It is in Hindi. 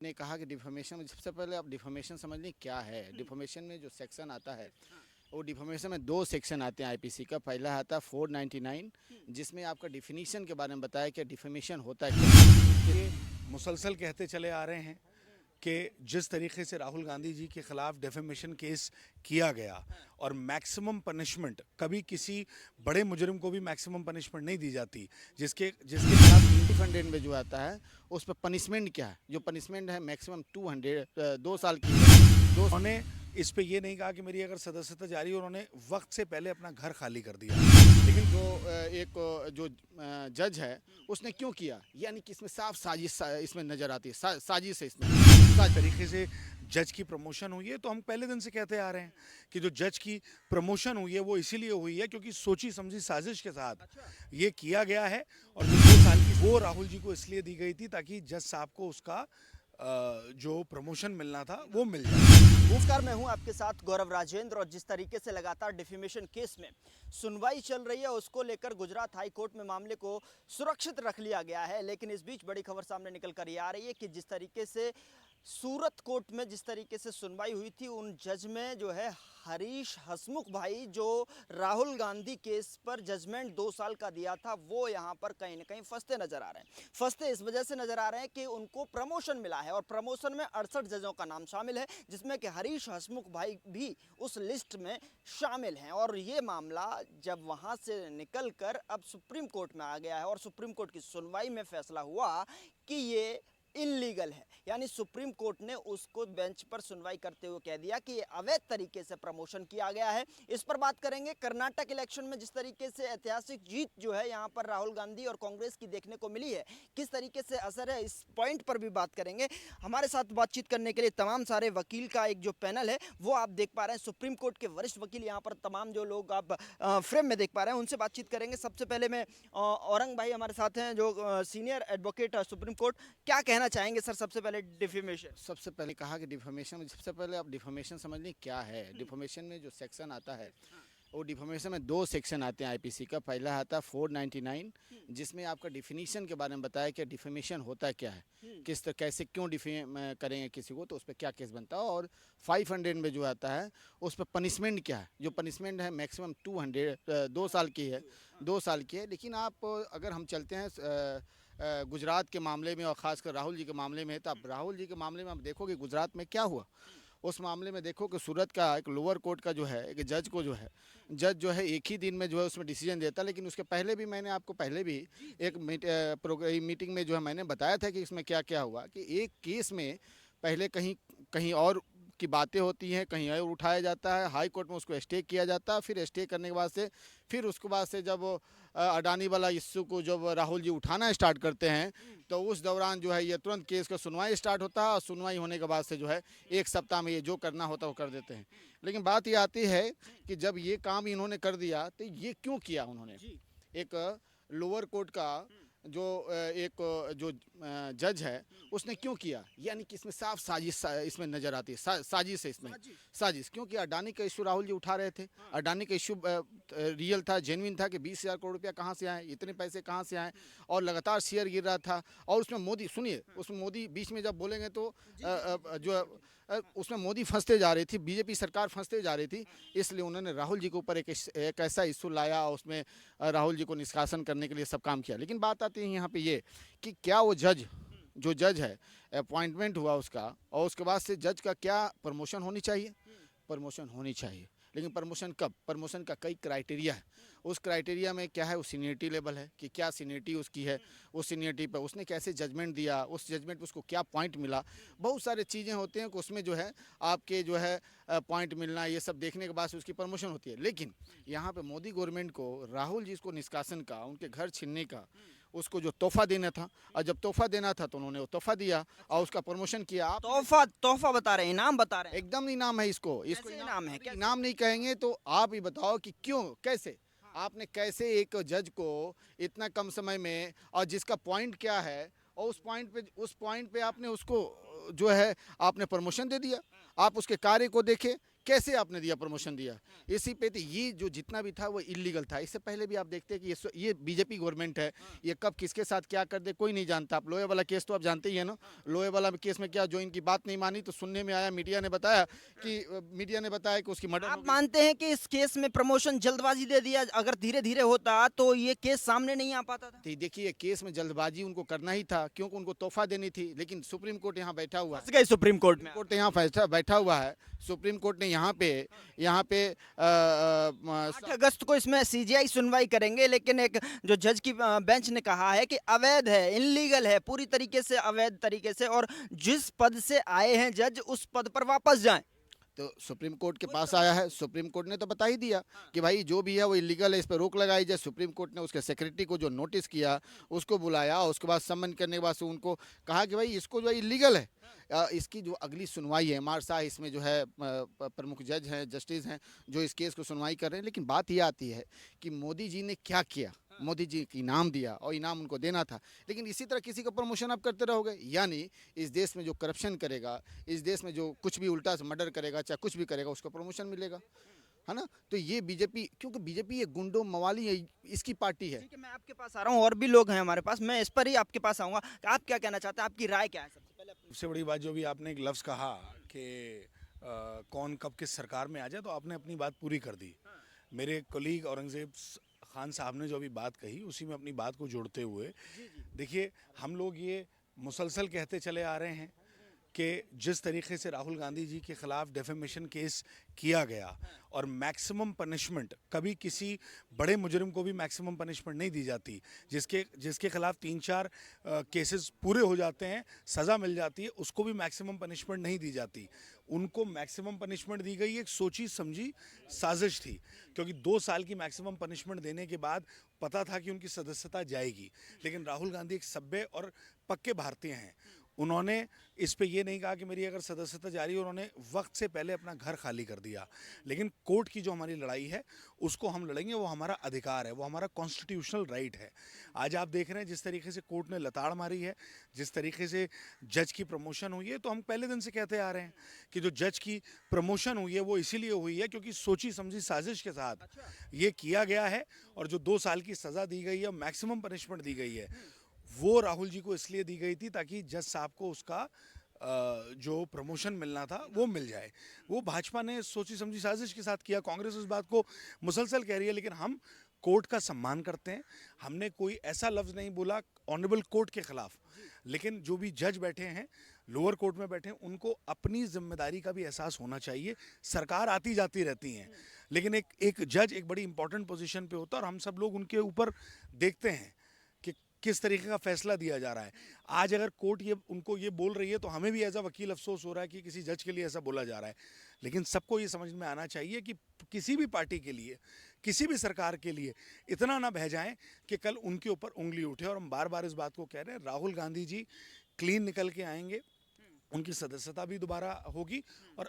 ने कहा कि डिफॉर्मेशन में सबसे पहले आप डिफॉर्मेशन समझ लें क्या है। डिफॉर्मेशन में जो सेक्शन आता है वो डिफॉर्मेशन में दो सेक्शन आते हैं आईपीसी का। पहला आता है 499 जिसमें आपका डिफिनीशन के बारे में बताया कि डिफॉर्मेशन होता है क्या। ये मुसलसल कहते चले आ रहे हैं कि जिस तरीके से राहुल गांधी जी के खिलाफ डेफेमेशन केस किया गया और मैक्सिमम पनिशमेंट, कभी किसी बड़े मुजरिम को भी मैक्सिमम पनिशमेंट नहीं दी जाती, जिसके जिसके खिलाफ डिफेंडेंट में जो आता है उस पर पनिशमेंट क्या है, जो पनिशमेंट है मैक्सिमम 2 साल की है। उन्होंने इस पे ये नहीं कहा कि मेरी अगर सदस्यता जारी, उन्होंने वक्त से पहले अपना घर खाली कर दिया। लेकिन जो जज है उसने क्यों किया, यानी कि इसमें साफ साजिश इसमें नजर आती है। साजिश है इसमें। तरीके से जज की प्रमोशन हुई है, तो हम पहले दिन से कहते आ रहे हैं कि जो जज की प्रमोशन हुई है वो इसीलिए हुई है क्योंकि सोची समझी साजिश के साथ ये किया गया है। और जो 2 साल की वो राहुल जी को इसलिए दी गई थी ताकि जज साहब को उसका जो प्रमोशन मिलना था वो मिल जाए। नमस्कार, मैं हूं आपके साथ गौरव राजेंद्र। और जिस तरीके से लगातार डिफेमेशन केस में सुनवाई चल रही है उसको लेकर गुजरात हाई कोर्ट में मामले को सुरक्षित रख लिया गया है। लेकिन इस बीच बड़ी खबर सामने निकल कर ये आ रही है कि जिस तरीके से सूरत कोर्ट में जिस तरीके से सुनवाई हुई थी, उन जज में जो है हरीश हसमुख भाई जो राहुल गांधी केस पर जजमेंट 2 साल का दिया था, वो यहाँ पर कहीं ना कहीं फंसते नजर आ रहे हैं। फंसते इस वजह से नजर आ रहे हैं कि उनको प्रमोशन मिला है और प्रमोशन में 68 जजों का नाम शामिल है, जिसमें कि हरीश हसमुख भाई भी उस लिस्ट में शामिल हैं। और ये मामला जब वहाँ से निकल कर अब सुप्रीम कोर्ट में आ गया है और सुप्रीम कोर्ट की सुनवाई में फैसला हुआ कि ये इनलीगल है, यानी सुप्रीम कोर्ट ने उसको बेंच पर सुनवाई करते हुए कह दिया कि ये अवैध तरीके से प्रमोशन किया गया है। इस पर बात करेंगे। कर्नाटक इलेक्शन में जिस तरीके से ऐतिहासिक जीत जो है यहाँ पर राहुल गांधी और कांग्रेस की देखने को मिली है, किस तरीके से असर है, इस पॉइंट पर भी बात करेंगे। हमारे साथ बातचीत करने के लिए तमाम सारे वकील का एक जो पैनल है वो आप देख पा रहे हैं। सुप्रीम कोर्ट के वरिष्ठ वकील यहाँ पर तमाम जो लोग आप फ्रेम में देख पा रहे हैं उनसे बातचीत करेंगे। सबसे पहले मैं औरंग भाई हमारे साथ हैं जो सीनियर एडवोकेट सुप्रीम कोर्ट। क्या कहना चाहेंगे सर सबसे पहले डिफेमेशन? सबसे पहले कहा कि डिफॉर्मेशन में सबसे पहले आप डिफॉर्मेशन समझ लें क्या है। डिफॉर्मेशन में जो सेक्शन आता है वो डिफॉर्मेशन में दो सेक्शन आते हैं आईपीसी का। पहला आता है 499 जिसमें आपका डिफिनीशन के बारे में बताया कि डिफॉर्मेशन होता क्या है, किस तरह कैसे क्यों डिफेम करेंगे किसी को, तो उस पर क्या केस बनता है। और 500 में जो आता है उस पर पनिशमेंट क्या है, जो पनिशमेंट है मैक्सिमम 2 साल की है। 2 साल की है। लेकिन आप अगर हम चलते हैं गुजरात के मामले में और ख़ासकर राहुल जी के मामले में, तो आप राहुल जी के मामले में आप देखोगे गुजरात में क्या हुआ। उस मामले में देखो कि सूरत का एक लोअर कोर्ट का जो है एक जज को जो है जज जो है एक ही दिन में जो है उसमें डिसीजन देता। लेकिन उसके पहले भी मैंने आपको पहले भी एक मीटिंग में जो है मैंने बताया था कि इसमें क्या क्या हुआ कि एक केस में पहले कहीं कहीं और की बातें होती हैं, कहीं और उठाया जाता है, हाई कोर्ट में उसको स्टे किया जाता है। फिर स्टे करने के बाद से फिर उसके बाद से जब अडानी वाला इश्यू को जब राहुल जी उठाना स्टार्ट करते हैं तो उस दौरान जो है ये तुरंत केस का सुनवाई स्टार्ट होता है और सुनवाई होने के बाद से जो है 1 सप्ताह में ये जो करना होता है वो कर देते हैं। लेकिन बात ये आती है कि जब ये काम इन्होंने कर दिया तो ये क्यों किया उन्होंने। एक लोअर कोर्ट का जो जज है उसने क्यों किया, यानी कि इसमें साफ साजिश इसमें नजर आती है। साजिश है इसमें। साजिश क्योंकि अडानी का इशू राहुल जी उठा रहे थे। अडानी का इशू रियल था, जेन्युइन था कि 20,000 करोड़ रुपया कहाँ से आए, इतने पैसे कहाँ से आए, और लगातार शेयर गिर रहा था। और उसमें मोदी, सुनिए, उसमें मोदी बीच में जब बोलेंगे तो उसमें मोदी फंसते जा रही थी, बीजेपी सरकार फंसते जा रही थी। इसलिए उन्होंने राहुल जी के ऊपर एक ऐसा इशू लाया, उसमें राहुल जी को निष्कासन करने के लिए सब काम किया। लेकिन बात आती है यहाँ पे ये कि क्या वो जो जज है अपॉइंटमेंट हुआ उसका, और उसके बाद से जज का क्या प्रमोशन होनी चाहिए? प्रमोशन होनी चाहिए। लेकिन प्रमोशन कब? प्रमोशन का कई क्राइटेरिया है। उस क्राइटेरिया में क्या है, वो सीनियरिटी लेवल है कि क्या सीनियरिटी उसकी है, उस सीनियरिटी पर उसने कैसे जजमेंट दिया, उस जजमेंट पर उसको क्या पॉइंट मिला। बहुत सारे चीज़ें होते हैं कि उसमें जो है आपके जो है पॉइंट मिलना, ये सब देखने के बाद से उसकी प्रमोशन होती है। लेकिन यहाँ पे मोदी गवर्नमेंट को राहुल जी को निष्कासन का, उनके घर छीनने का, उसको जो तोहफा देना था, और जब तोहफा देना था तो उन्होंने वो तोहफा दिया और उसका प्रमोशन किया। आप तोहफा बता रहे हैं, इनाम बता रहे हैं? एकदम इनाम है इसको। कैसे इनाम है? अभी इनाम नहीं कहेंगे तो आप ही बताओ कि क्यों, कैसे आपने कैसे एक जज को इतना कम समय में, और जिसका पॉइंट क्या है, और उस पॉइंट पे आपने उसको जो है आपने प्रमोशन दे दिया। आप उसके कार्य को देखें कैसे आपने दिया, प्रमोशन दिया? इसी पे तो ये जो जितना भी था वो इलीगल था। इससे पहले भी आप देखते हैं कि ये बीजेपी गवर्नमेंट है, ये कब किसके साथ क्या कर दे कोई नहीं जानता। आप लोहे वाला केस तो आप जानते ही है ना, लोहे वाला केस में क्या, जो इनकी बात नहीं मानी तो सुनने में आया, मीडिया ने बताया कि उसकी मर्डर हो आप गई। मानते हैं कि इस केस में प्रमोशन जल्दबाजी दे दिया, अगर धीरे धीरे होता तो ये केस सामने नहीं आ पाता था? तो देखिए, केस में जल्दबाजी उनको करना ही था, क्योंकि उनको तोहफा देनी थी। लेकिन सुप्रीम कोर्ट यहाँ बैठा हुआ है, फंस गए सुप्रीम कोर्ट में। कोर्ट यहाँ फैसला बैठा हुआ है। सुप्रीम कोर्ट ने यहाँ पे 8 अगस्त को इसमें सीजीआई सुनवाई करेंगे, लेकिन एक जो जज की बेंच ने कहा है कि अवैध है, इनलीगल है, पूरी तरीके से अवैध तरीके से, और जिस पद से आए हैं जज उस पद पर वापस जाएं। तो सुप्रीम कोर्ट के पास आया है, सुप्रीम कोर्ट ने तो बता ही दिया कि भाई जो भी है वो इलीगल है, इस पर रोक लगाई जाए। सुप्रीम कोर्ट ने उसके सेक्रेटरी को जो नोटिस किया उसको बुलाया, उसके बाद सम्मन करने के बाद से उनको कहा कि भाई इसको जो है इलीगल है। इसकी जो अगली सुनवाई है, एमआर शाह इसमें जो है प्रमुख जज हैं, जस्टिस हैं, जो इस केस को सुनवाई कर रहे हैं। लेकिन बात ये आती है कि मोदी जी ने क्या किया, मोदी जी को इनाम दिया और इनाम उनको देना था, लेकिन इसी तरह किसी का प्रमोशन आप करते रहोगे। यानी इस देश में जो करप्शन करेगा, इस देश में जो कुछ भी उल्टा से मर्डर करेगा, चाहे कुछ भी करेगा, उसको प्रमोशन मिलेगा, है ना। तो ये बीजेपी, क्योंकि बीजेपी ये गुंडों मवाली है, इसकी पार्टी है। ठीक है, मैं आपके पास आ रहा हूँ, और भी लोग हैं हमारे पास, मैं इस पर ही आपके पास आऊंगा। आप क्या कहना चाहते हैं, आपकी राय क्या है? सबसे पहले सबसे बड़ी बात जो भी आपने एक लफ्ज़ कहा कि कौन कब किस सरकार में आ जाए, तो आपने अपनी बात पूरी कर दी। मेरे कोलीग औरंगज़ेब खान साहब ने जो अभी बात कही, उसी में अपनी बात को जोड़ते हुए, देखिए हम लोग ये मुसलसल कहते चले आ रहे हैं कि जिस तरीके से राहुल गांधी जी के खिलाफ डेफेमेशन केस किया गया और मैक्सिमम पनिशमेंट, कभी किसी बड़े मुजरिम को भी मैक्सिमम पनिशमेंट नहीं दी जाती, जिसके खिलाफ 3-4 केसेस पूरे हो जाते हैं, सज़ा मिल जाती है, उसको भी मैक्सिमम पनिशमेंट नहीं दी जाती। उनको मैक्सिमम पनिशमेंट दी गई, एक सोची समझी साजिश थी, क्योंकि 2 साल की मैक्सिमम पनिशमेंट देने के बाद पता था कि उनकी सदस्यता जाएगी। लेकिन राहुल गांधी एक सभ्य और पक्के भारतीय हैं, उन्होंने इस पे ये नहीं कहा कि मेरी अगर सदस्यता जारी है, उन्होंने वक्त से पहले अपना घर खाली कर दिया। लेकिन कोर्ट की जो हमारी लड़ाई है उसको हम लड़ेंगे, वो हमारा अधिकार है, वो हमारा कॉन्स्टिट्यूशनल राइट है। आज आप देख रहे हैं जिस तरीके से कोर्ट ने लताड़ मारी है, जिस तरीके से जज की प्रमोशन हुई है, तो हम पहले दिन से कहते आ रहे हैं कि जो जज की प्रमोशन हुई है वो इसीलिए हुई है क्योंकि सोची समझी साजिश के साथ ये किया गया है। और जो 2 साल की सज़ा दी गई है, मैक्सिमम पनिशमेंट दी गई है, वो राहुल जी को इसलिए दी गई थी ताकि जज साहब को उसका जो प्रमोशन मिलना था वो मिल जाए। वो भाजपा ने सोची समझी साजिश के साथ किया। कांग्रेस उस बात को मुसलसल कह रही है, लेकिन हम कोर्ट का सम्मान करते हैं। हमने कोई ऐसा लफ्ज़ नहीं बोला ऑनरेबल कोर्ट के खिलाफ, लेकिन जो भी जज बैठे हैं, लोअर कोर्ट में बैठे हैं, उनको अपनी जिम्मेदारी का भी एहसास होना चाहिए। सरकार आती जाती रहती हैं, लेकिन एक जज एक बड़ी इंपॉर्टेंट पोजीशन पे होता है और हम सब लोग उनके ऊपर देखते हैं कि किस तरीके का फैसला दिया जा रहा है। आज अगर कोर्ट ये उनको ये बोल रही है तो हमें भी एज अ वकील अफसोस हो रहा है कि किसी जज के लिए ऐसा बोला जा रहा है। लेकिन सबको ये समझ में आना चाहिए कि किसी भी पार्टी के लिए, किसी भी सरकार के लिए इतना ना बह जाएं कि कल उनके ऊपर उंगली उठे। और हम बार बार इस बात को कह रहे हैं, राहुल गांधी जी क्लीन निकल के आएंगे, उनकी सदस्यता भी दोबारा होगी और